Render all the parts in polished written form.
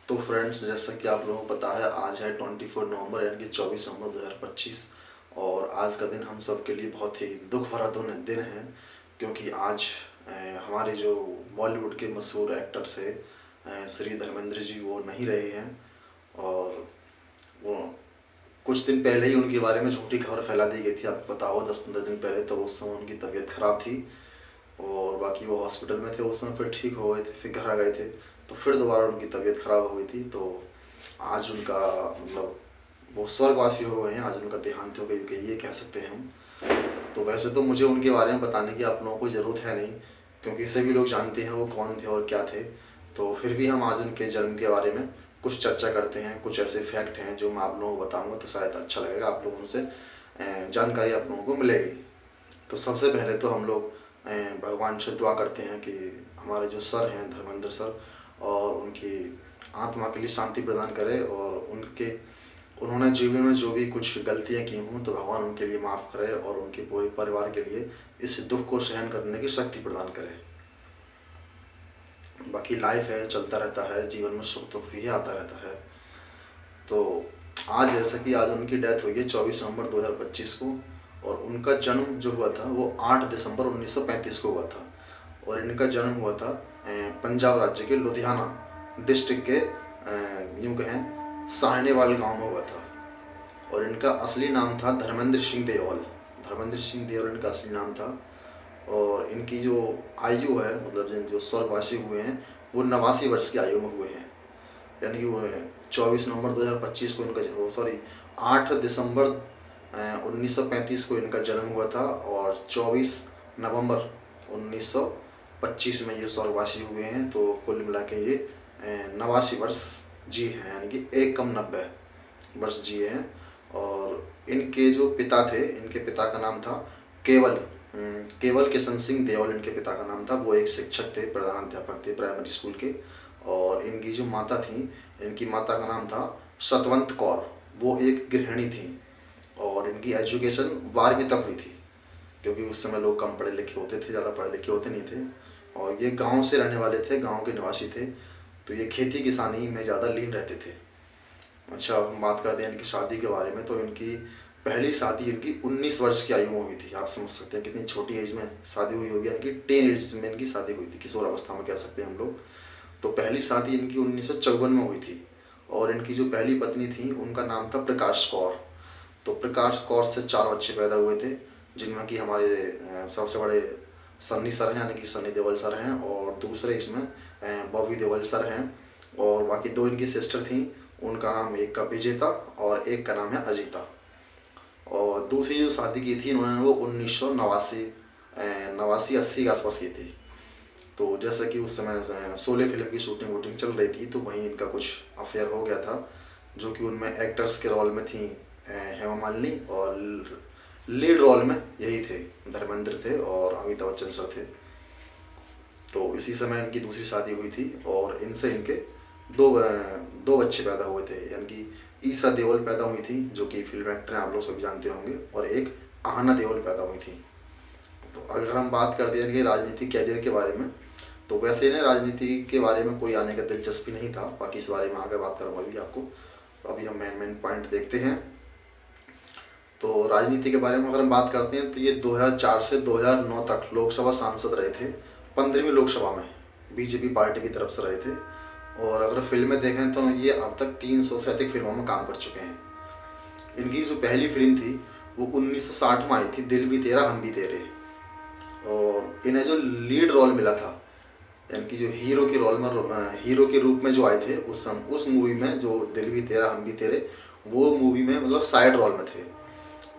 तो फ्रेंड्स, जैसा कि आप लोगों को पता है, आज है 24 नवंबर यानी कि 24 नवंबर 2025। और आज का दिन हम सब के लिए बहुत ही दुख भरा दिन है, क्योंकि आज हमारे जो बॉलीवुड के मशहूर एक्टर्स है श्री धर्मेंद्र जी, वो नहीं रहे हैं। और वो कुछ दिन पहले ही उनके बारे में झूठी खबर फैला दी गई थी, आपको पता हो, 10-15 दिन पहले। तो उस समय उनकी तबीयत खराब थी और बाकी वो हॉस्पिटल में थे उस समय, फिर ठीक हो गए थे, फिर घर आ गए थे, तो फिर दोबारा उनकी तबीयत ख़राब हो गई थी। तो आज उनका मतलब वो स्वर्गवासी हो गए हैं, आज उनका देहांत हो गई, ये कह सकते हैं हम। तो वैसे तो मुझे उनके बारे में बताने की आप लोगों को ज़रूरत है नहीं, क्योंकि सभी लोग जानते हैं वो कौन थे और क्या थे। तो फिर भी हम आज उनके जन्म के बारे में कुछ चर्चा करते हैं। कुछ ऐसे फैक्ट हैं जो मैं आप लोगों को बताऊंगा, तो शायद अच्छा लगेगा, आप लोगों से जानकारी आप लोगों को मिलेगी। तो सबसे पहले तो हम लोग भगवान से दुआ करते हैं कि हमारे जो सर हैं धर्मेंद्र सर, और उनकी आत्मा के लिए शांति प्रदान करे, और उन्होंने जीवन में जो भी कुछ गलतियां की हों तो भगवान उनके लिए माफ़ करे, और उनके पूरे परिवार के लिए इस दुख को सहन करने की शक्ति प्रदान करे। बाकी लाइफ है, चलता रहता है, जीवन में सुख दुख भी आता रहता है। तो आज जैसा कि आज उनकी डेथ हुई है 24 नवंबर 2025 को, और उनका जन्म जो हुआ था वो 8 दिसंबर 1935 को हुआ था। और इनका जन्म हुआ था पंजाब राज्य के लुधियाना डिस्ट्रिक्ट के यूँ कहें साहनेवाल गांव में हुआ था। और इनका असली नाम था धर्मेंद्र सिंह देओल। धर्मेंद्र सिंह देओल इनका असली नाम था। और इनकी जो आयु है, मतलब जो स्वर्गवासी हुए हैं, वो 89 वर्ष की आयु में हुए हैं। यानी कि वो 24 नवंबर 2025 को इनका, सॉरी, 8 दिसंबर 1935 को इनका जन्म हुआ था, और 24 नवंबर 1925 में ये स्वर्गवासी हुए हैं। तो कुल मिला के ये 89 वर्ष जी हैं, यानी कि 1 कम 90 वर्ष जिए हैं। और इनके जो पिता थे, इनके पिता का नाम था केवल किशन सिंह देओल, इनके पिता का नाम था। वो एक शिक्षक थे, प्रधानाध्यापक थे प्राइमरी स्कूल के। और इनकी जो माता थी, इनकी माता का नाम था सतवंत कौर, वो एक गृहिणी थी। और इनकी एजुकेशन 12वीं तक हुई थी, क्योंकि उस समय लोग कम पढ़े लिखे होते थे, ज़्यादा पढ़े लिखे होते नहीं थे। और ये गांव से रहने वाले थे, गांव के निवासी थे, तो ये खेती किसानी में ज़्यादा लीन रहते थे। अच्छा, हम बात करते हैं इनकी शादी के बारे में। तो इनकी पहली शादी इनकी 19 वर्ष की आयु में हुई थी। आप समझ सकते हैं कितनी छोटी एज में शादी हुई होगी, यानी कि टीन एज में इनकी शादी हुई थी, किशोर अवस्था में कह सकते हैं हम लोग। तो पहली शादी इनकी 1954 में हुई थी। और इनकी जो पहली पत्नी थी उनका नाम था प्रकाश कौर। तो प्रकाश कौर से 4 बच्चे पैदा हुए थे, जिनमें कि हमारे सबसे बड़े सन्नी सर हैं, यानी कि सन्नी देओल सर हैं, और दूसरे इसमें बॉबी देओल सर हैं। और बाकी 2 इनकी सिस्टर थी, उनका नाम, एक का विजेता और एक का नाम है अजीता। और दूसरी जो शादी की थी इन्होंने, वो 1989 80 के आसपास की थी। तो जैसा कि उस समय शोले फिल्म की शूटिंग वूटिंग चल रही थी, तो वहीं इनका कुछ अफेयर हो गया था, जो कि उनमें एक्टर्स के रोल में थी हेमा मालिनी, और लीड रोल में यही थे, धर्मेंद्र थे और अमिताभ बच्चन सर थे। तो इसी समय इनकी दूसरी शादी हुई थी, और इनसे इनके दो बच्चे पैदा हुए थे, यानी कि ईसा देओल पैदा हुई थी, जो कि फिल्म एक्टर हैं, आप लोग सभी जानते होंगे, और एक आहना देओल पैदा हुई थी। तो अगर हम बात करते हैं इनके राजनीतिक कैरियर के बारे में, तो वैसे इन्हें राजनीति के बारे में कोई आने का दिलचस्पी नहीं था, बाकी इस बारे में आगे बात करूँगा अभी आपको। तो अभी हम मेन पॉइंट देखते हैं। तो राजनीति के बारे में अगर हम बात करते हैं, तो ये 2004 से 2009 तक लोकसभा सांसद रहे थे, 15वीं लोकसभा में बीजेपी पार्टी की तरफ से रहे थे। और अगर फिल्में देखें तो ये अब तक 300 से अधिक फिल्मों में काम कर चुके हैं। इनकी जो पहली फिल्म थी वो 1960 में आई थी, दिल भी तेरा हम भी तेरे। और इन्हें जो लीड रोल मिला था, यानी कि जो हीरो के रोल में, हीरो के रूप में जो आए थे उस मूवी में, जो दिल भी तेरा हम भी तेरे, वो मूवी में मतलब साइड रोल में थे।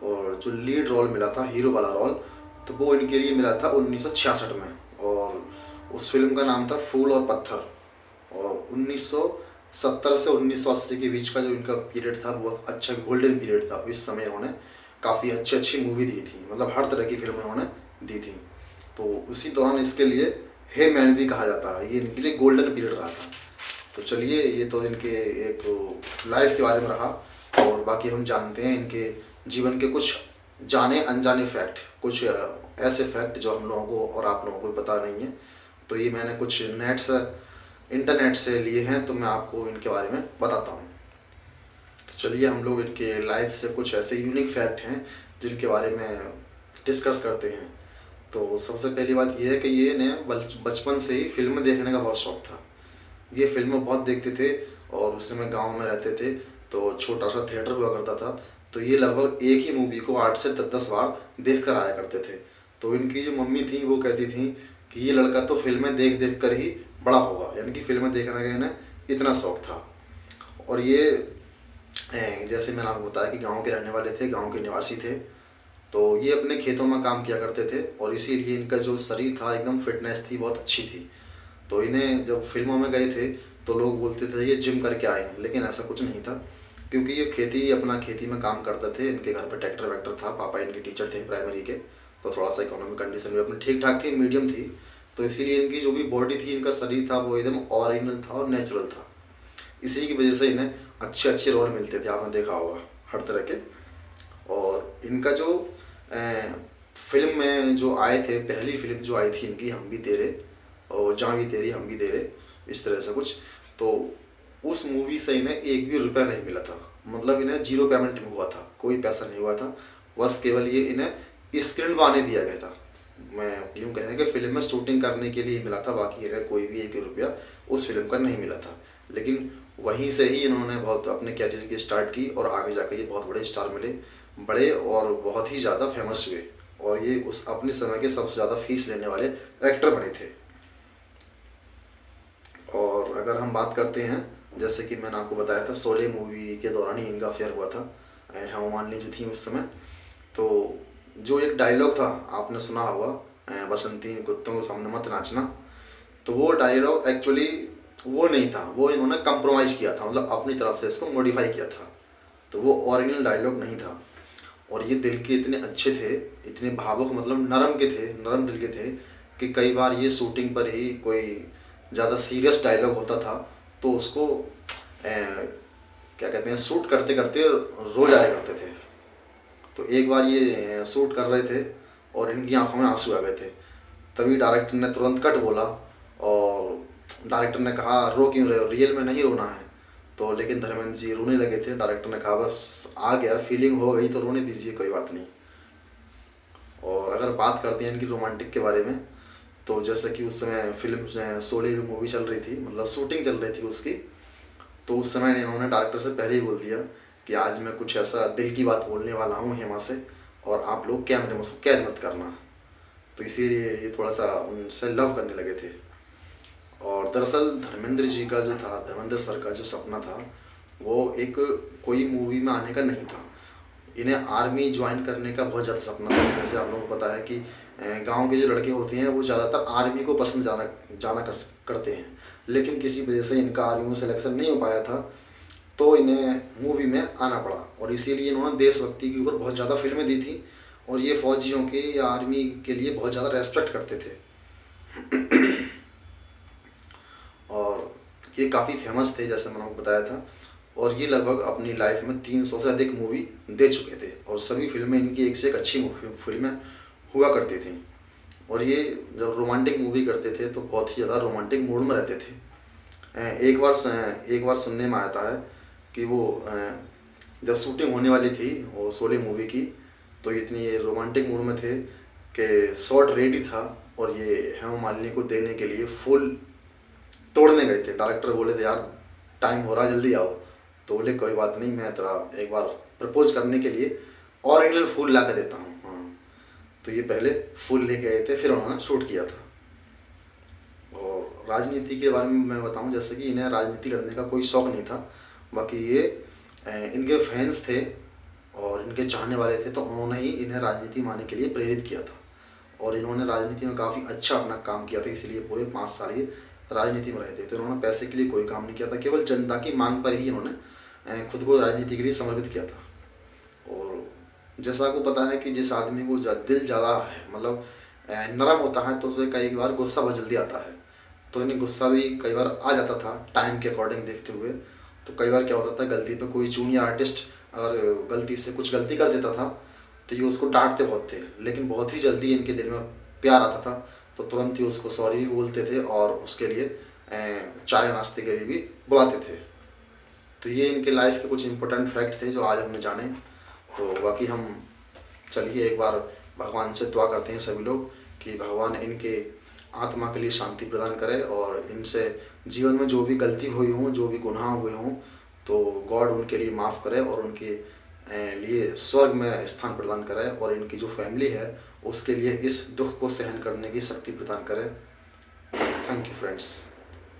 और जो लीड रोल मिला था, हीरो वाला रोल, तो वो इनके लिए मिला था 1966 में। और उस फिल्म का नाम था फूल और पत्थर। और 1970 से 1980 के बीच का जो इनका पीरियड था, बहुत अच्छा गोल्डन पीरियड था। इस समय उन्होंने काफ़ी अच्छी मूवी दी थी, मतलब हर तरह की फिल्में उन्होंने दी थी। तो उसी दौरान इसके लिए हे मैन भी कहा जाता है, ये इनके लिए गोल्डन पीरियड रहा था। तो चलिए, ये तो इनके एक लाइफ के बारे में रहा। और बाकी हम जानते हैं इनके जीवन के कुछ जाने अनजाने फैक्ट, कुछ ऐसे फैक्ट जो हम लोगों को और आप लोगों को पता नहीं है। तो ये मैंने कुछ नेट से इंटरनेट से लिए हैं, तो मैं आपको इनके बारे में बताता हूँ। तो चलिए हम लोग इनके लाइफ से कुछ ऐसे यूनिक फैक्ट हैं जिनके बारे में डिस्कस करते हैं। तो सबसे पहली बात ये है कि ये ने बचपन से ही फिल्म देखने का बहुत शौक था। ये फिल्में बहुत देखते थे और उस समय गाँव में रहते थे, तो छोटा सा थिएटर हुआ करता था। तो ये लगभग एक ही मूवी को 8 से 10 बार देख कर आया करते थे। तो इनकी जो मम्मी थी वो कहती थी कि ये लड़का तो फिल्में देख देख कर ही बड़ा होगा, यानी कि फिल्में देखने का इन्हें इतना शौक था। और ये जैसे मैंने आपको बताया कि गांव के रहने वाले थे, गांव के निवासी थे। तो ये अपने खेतों में काम किया करते थे और इसीलिए इनका जो शरीर था एकदम फिटनेस थी, बहुत अच्छी थी। तो इन्हें जब फिल्मों में गए थे तो लोग बोलते थे ये जिम करके आए हैं, लेकिन ऐसा कुछ नहीं था, क्योंकि ये अपना खेती में काम करते थे। इनके घर पर ट्रैक्टर वैक्टर था, पापा इनके टीचर थे प्राइमरी के। तो थोड़ा सा इकोनॉमिक कंडीशन भी अपनी ठीक ठाक थी, मीडियम थी। तो इसीलिए इनकी जो भी बॉडी थी, इनका शरीर था, वो एकदम ओरिजिनल था और नेचुरल था। इसी की वजह से इन्हें अच्छे अच्छे रोल मिलते थे, आपने देखा होगा हर तरह के। और इनका जो फिल्म में जो आए थे, पहली फिल्म जो आई थी इनकी, हम भी तेरे और जहाँ भी तेरी हम भी तेरे, इस तरह से कुछ। तो उस मूवी से इन्हें एक भी रुपया नहीं मिला था, मतलब इन्हें जीरो पेमेंट में हुआ था, कोई पैसा नहीं हुआ था। बस केवल ये इन्हें स्क्रीन बनाने दिया गया था। मैं यूँ कहें कि फिल्म में शूटिंग करने के लिए मिला था, बाकी इन्हें कोई भी एक रुपया उस फिल्म का नहीं मिला था। लेकिन वहीं से ही इन्होंने बहुत अपने कैरियर की स्टार्ट की और आगे जाकर ये बहुत बड़े स्टार मिले, बड़े और बहुत ही ज़्यादा फेमस हुए। और ये उस अपने समय के सबसे ज़्यादा फीस लेने वाले एक्टर बने थे। और अगर हम बात करते हैं, जैसे कि मैंने आपको बताया था, शोले मूवी के दौरान ही इनका अफेयर हुआ था हेमा मालिनी जो थी उस समय। तो जो एक डायलॉग था आपने सुना होगा, बसंती कुत्तों के सामने मत नाचना। तो वो डायलॉग एक्चुअली वो नहीं था, वो इन्होंने कंप्रोमाइज़ किया था, मतलब अपनी तरफ से इसको मॉडिफाई किया था। तो वो ओरिजिनल डायलॉग नहीं था। और ये दिल के इतने अच्छे थे, इतने भावुक, मतलब नरम के थे, नरम दिल के थे, कि कई बार ये शूटिंग पर ही कोई ज़्यादा सीरियस डायलॉग होता था तो उसको क्या कहते हैं, शूट करते करते रो जाया करते थे। तो एक बार ये शूट कर रहे थे और इनकी आंखों में आंसू आ गए थे। तभी डायरेक्टर ने तुरंत कट बोला और डायरेक्टर ने कहा रो क्यों रहे हो, रियल में नहीं रोना है। तो लेकिन धर्मेंद्र जी रोने लगे थे। डायरेक्टर ने कहा बस आ गया, फीलिंग हो गई तो रोने दीजिए, कोई बात नहीं। और अगर बात करते हैं इनकी रोमांटिक के बारे में, तो जैसे कि उस समय फिल्म शोले मूवी चल रही थी, मतलब शूटिंग चल रही थी उसकी। तो उस समय इन्होंने डायरेक्टर से पहले ही बोल दिया कि आज मैं कुछ ऐसा दिल की बात बोलने वाला हूँ हेमा से, और आप लोग कैमरे में उसको कैद मत करना। तो इसीलिए ये थोड़ा सा उनसे लव करने लगे थे। और दरअसल धर्मेंद्र जी का जो था, धर्मेंद्र सर का जो सपना था, वो एक कोई मूवी में आने का नहीं था। इन्हें आर्मी ज्वाइन करने का बहुत ज़्यादा सपना था। जैसे आप लोगों को पता है कि गांव के जो लड़के होते हैं वो ज़्यादातर आर्मी को पसंद जाना करते हैं, लेकिन किसी वजह से इनका आर्मी में सिलेक्शन नहीं हो पाया था, तो इन्हें मूवी में आना पड़ा। और इसीलिए इन्होंने देशभक्ति के ऊपर बहुत ज़्यादा फिल्में दी थी और ये फौजियों के या आर्मी के लिए बहुत ज़्यादा रेस्पेक्ट करते थे। और ये काफ़ी फेमस थे, जैसे मैंने आपको बताया था। और ये लगभग अपनी लाइफ में 300 से अधिक मूवी दे चुके थे और सभी फिल्में इनकी एक से एक अच्छी फिल्में हुआ करती थी। और ये जब रोमांटिक मूवी करते थे तो बहुत ही ज़्यादा रोमांटिक मूड में रहते थे। एक बार सुनने में आता है कि वो जब शूटिंग होने वाली थी और शोले मूवी की, तो इतनी रोमांटिक मूड में थे कि शॉट रेडी था और ये हेमा मालिनी को देने के लिए फूल तोड़ने गए थे। डायरेक्टर बोले थे यार टाइम हो रहा है, जल्दी आओ। तो बोले कोई बात नहीं, मैं तेरा एक बार प्रपोज करने के लिए ओरिजिनल फूल ला कर देता हूँ। हाँ, तो ये पहले फूल लेके आए थे, फिर उन्होंने शूट किया था। और राजनीति के बारे में मैं बताऊं, जैसे कि इन्हें राजनीति लड़ने का कोई शौक़ नहीं था, बाकी ये इनके फैंस थे और इनके चाहने वाले थे, तो उन्होंने ही इन्हें राजनीति में आने के लिए प्रेरित किया था। और इन्होंने राजनीति में काफ़ी अच्छा अपना काम किया था, इसीलिए पूरे 5 साल ये राजनीति में रहे थे। तो इन्होंने पैसे के लिए कोई काम नहीं किया था, केवल जनता की मांग पर ही इन्होंने खुद को राजनीति के लिए समर्पित किया था। और जैसा आपको पता है कि जिस आदमी को दिल ज़्यादा है, मतलब नरम होता है, तो उसे कई बार गुस्सा बहुत जल्दी आता है। तो इन्हें गुस्सा भी कई बार आ जाता था टाइम के अकॉर्डिंग देखते हुए। तो कई बार क्या होता था, गलती पे कोई जूनियर आर्टिस्ट अगर गलती से कुछ गलती कर देता था तो ये उसको डांटते बहुत थे, लेकिन बहुत ही जल्दी इनके दिल में प्यार आता था, तो तुरंत ही उसको सॉरी भी बोलते थे और उसके लिए चाय नाश्ते के लिए भी बुलाते थे। तो ये इनके लाइफ के कुछ इम्पोर्टेंट फैक्ट थे जो आज हमने जाने। तो बाकी हम चलिए एक बार भगवान से दुआ करते हैं सभी लोग कि भगवान इनके आत्मा के लिए शांति प्रदान करे और इनसे जीवन में जो भी गलती हुई हों, जो भी गुनाह हुए हों, तो गॉड उनके लिए माफ़ करे और उनके लिए स्वर्ग में स्थान प्रदान करे और इनकी जो फैमिली है उसके लिए इस दुख को सहन करने की शक्ति प्रदान करे। Thank you friends.